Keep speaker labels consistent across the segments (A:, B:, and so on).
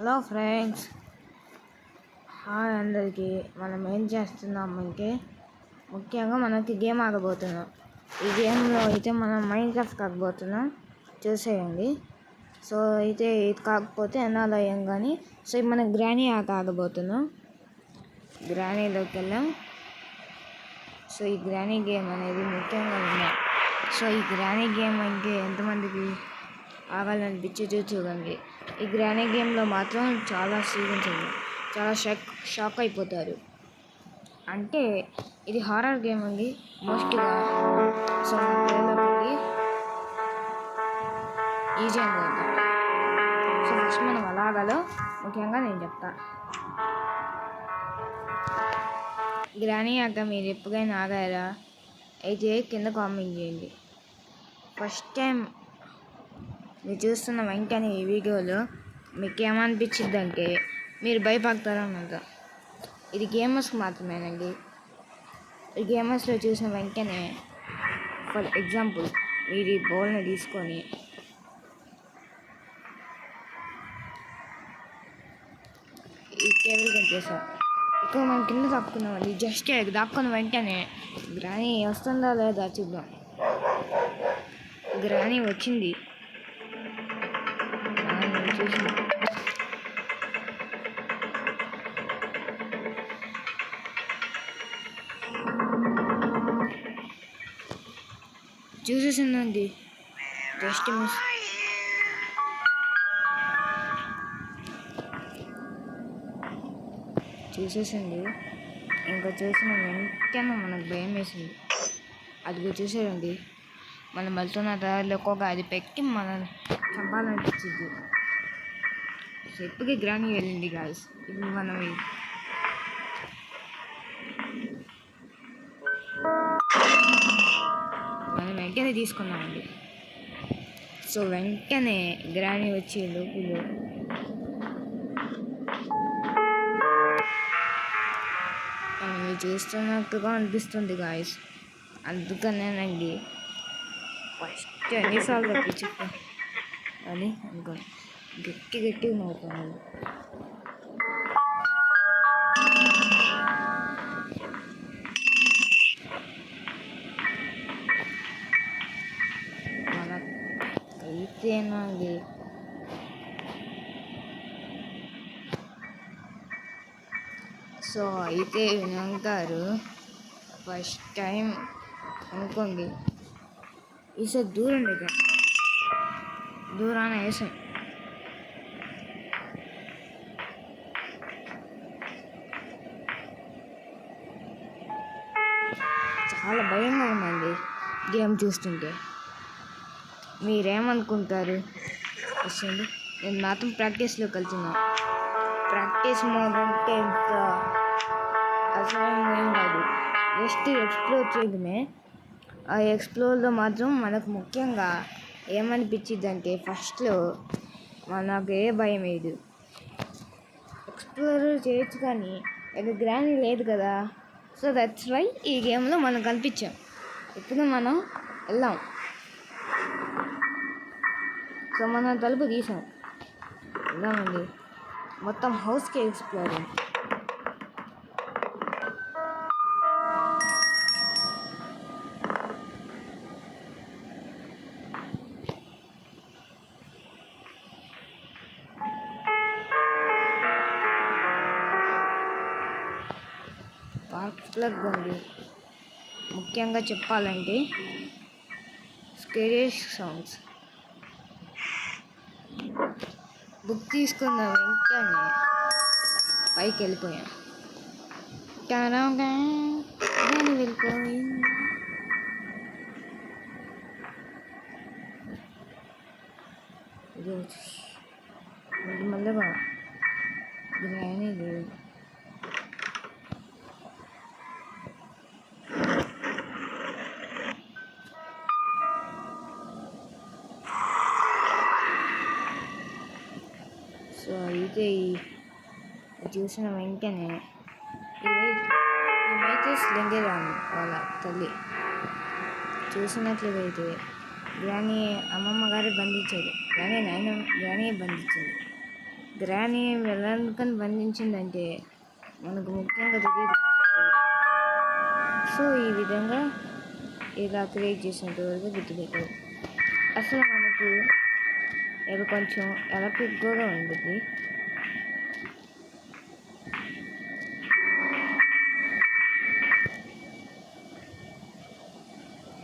A: Hello friends, hi అందరికీ. మనం ఏం చేస్తున్నామంటే ముఖ్యంగా మనకి గేమ్ ఆడబోతున్నాం. ఈ గేమ్లో అయితే మనం మైండ్ క్రాఫ్ట్ కాకపోతున్నాం, చూసేయండి. సో అయితే ఇది కాకపోతే అనాలయం కానీ. సో మనం గ్రానీ ఆట ఆడబోతున్నాం. గ్రానీలోకి వెళ్ళాం. సో ఈ గ్రానీ గేమ్ అనేది ముఖ్యంగా ఉన్నాయి. సో ఈ గ్రానీ గేమ్ అంటే ఎంతమందికి ఆగాలనిపించి చూడండి. ఈ గ్రానీ గేమ్లో మాత్రం చాలా సీరియన్స్, చాలా షాక్ అయిపోతారు. అంటే ఇది హారర్ గేమ్ అండి మోస్ట్గా. సో ప్లేలోకి ఈజీ అనుకుంటా. సో ఫస్ట్ మనం ఎలా ఆగాలో ముఖ్యంగా నేను చెప్తా. గ్రానీ ఆట మీరు ఎప్పుడైనా ఆగారా అయితే కింద కామెంట్ చేయండి. ఫస్ట్ టైం మీరు చూస్తున్న వెంటనే ఈ వీడియోలో మీకు ఏమనిపించింది అంటే మీరు భయపడతారన్నమాట. ఇది గేమర్స్కి మాత్రమేనండి. ఈ గేమర్స్లో చూసిన వెంటనే ఫర్ ఎగ్జాంపుల్ మీరు ఈ బౌల్ని తీసుకొని ఈ కేబుల్ కనిపిస్తారు. ఎక్కువ మనం కింద దాక్కున్నామండి. జస్ట్ దాక్కున్న వెంటనే గ్రానీ వస్తుందా లేదా చూద్దాం. గ్రానీ వచ్చింది. చూసేసిందండి, జస్ట్ మిస్. చూసేసింది. ఇంకా చూసిన వెంటనే మనకు భయం వేసింది. అది చూసేయండి, మనం వెళ్తున్న దారిలో ఒక అది పెట్టి మనం చంపాలనిపించింది. ఎప్పటికీ గ్రానీ వెళ్ళింది గాయస్. ఇప్పుడు మనం వెంటనే తీసుకున్నామండి. సో వెంటనే గ్రానీ వచ్చే లోపల మనం చూస్తున్నట్టుగా అనిపిస్తుంది గాయస్. అందుకనేనండి ఫస్ట్ ఎన్నిసార్లు చెప్పాను అని అనుకోండి. గట్టిగా నవ్వుతాను. అయితేనండి సో అయితే వినంటారు ఫస్ట్ టైం అనుకోండి. ఈసారి దూరాన వేసాం. చాలా భయంగా ఉందండి గేమ్ చూస్తుంటే. మీరేమనుకుంటారు వచ్చండి. నేను మాత్రం ప్రాక్టీస్లోకి వెళ్తున్నా. ప్రాక్టీస్ మోడ్ అంటే ఇంత అసలు ఏం కాదు, జస్ట్ ఎక్స్ప్లోర్ చేయడమే. ఆ ఎక్స్ప్లోర్లో మాత్రం మనకు ముఖ్యంగా ఏమనిపించింది అంటే ఫస్ట్లో మనకు ఏ భయం లేదు. ఎక్స్ప్లోర్ చేయొచ్చు కానీ ఇక్కడ గ్రానీ లేదు కదా. సో దట్స్ వై ఈ గేమ్లో మనం కనిపించాం. ఇప్పుడు మనం వెళ్ళాం. సో మనం తలుపు తీసాం, వెళ్దామండి. మొత్తం హౌస్కి ఎక్స్ప్లోర్. పార్క్ ప్లగ్ ఉంది. ముఖ్యంగా చెప్పాలంటే స్కేరీ సాంగ్స్. బుక్ తీసుకున్న వెంటనే పైకి వెళ్ళిపోయాం. వెళ్ళిపోయింది. మళ్ళీగా గ్రానీ లేదు. సో అయితే చూసిన వెంటనే ఇవైతే స్లెండరాను వాళ్ళ తల్లి చూసినట్లుగా అయితే గ్రానీ అమ్మమ్మ గారు బంధించారు. గ్రానీ బంధించింది. గ్రానీ వెళ్ళకని బంధించిందంటే మనకు ముఖ్యంగా తెలియదు కాబట్టి సో ఈ విధంగా ఇలా క్రియేట్ చేసినంత వరకు గుర్తుపెట్టాలి. అసలు మనకు ఇది కొంచెం ఎలక్ట్రిక్గా ఉంటుంది.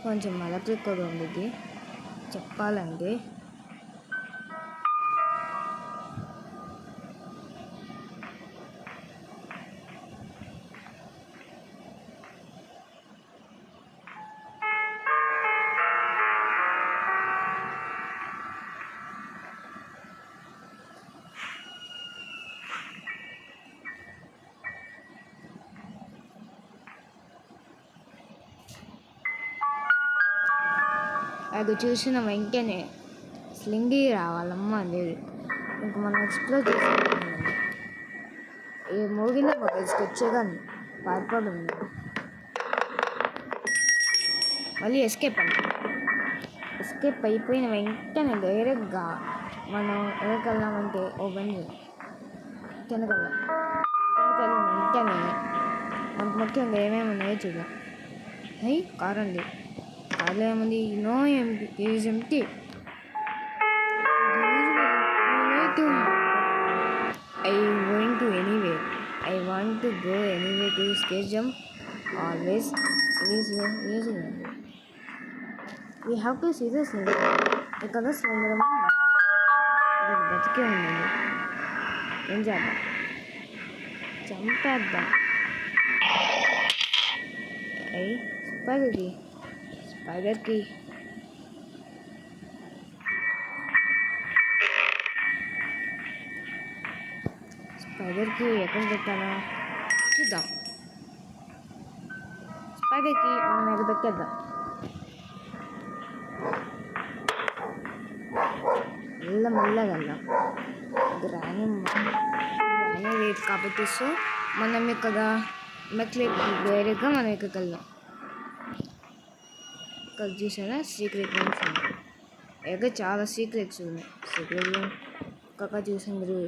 A: కొంచెం ఎలక్ట్రిక్గా ఉంటుంది చెప్పాలంటే. అది చూసిన వెంటనే స్లింగి రావాలమ్మ అనేది ఇంకా మనం ఎక్స్ప్లోర్ చేసుకుంటున్నాము. ఈ మూవీలో ఒక స్కెచ్గా పారిపోవడం మళ్ళీ ఎస్కేప్ ఎస్కేప్ అయిపోయిన వెంటనే డైరెక్ట్గా మనం ఎక్కడికెళ్ళామంటే ఓ బండి వెంటనే మనకు ముఖ్యంగా ఏమేమి ఉన్నాయో చూద్దాం. కార్ అండి. కార్లో ఏముంది? No is empty. I want to go anywhere to escape them. Always is we have to see the slinger because slinger ఇది బతికే ఉందండి. ఏం చేద్దాం? చంపేద్దాం. స్పైడర్కి ఎక్కడ పెట్టాలా చూద్దాం. స్పైడర్కి మనం ఎక్కడ పెట్టేద్దాం. మెల్లగా వెళ్దాం. గ్రానీ లేదు కాబట్టి సో మనం ఇక్కడ డైరెక్ట్గా మనం ఇక్కడికి వెళ్దాం. ఇక్కడ చూసారా సీక్రెట్ రూమ్స్ ఉన్నాయి. ఇక్కడ చాలా సీక్రెట్స్ ఉన్నాయి. సీక్రెట్ రూమ్ ఒక్కొక్క చూసాం మీరు.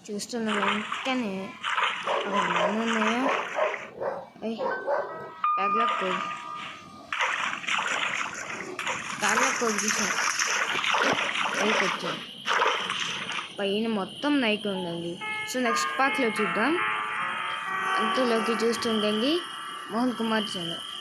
A: చూస్తున్న వెంటనే ఉన్నాయో ప్యాగ్లాక్ కోడ్ చూసాను. నైక్ వచ్చాను. పైన మొత్తం నైక్ ఉందండి. సో నెక్స్ట్ పార్ట్లో చూద్దాం. అంతలోకి చూస్తుండండి మోహన్ కుమార్ ఛానల్.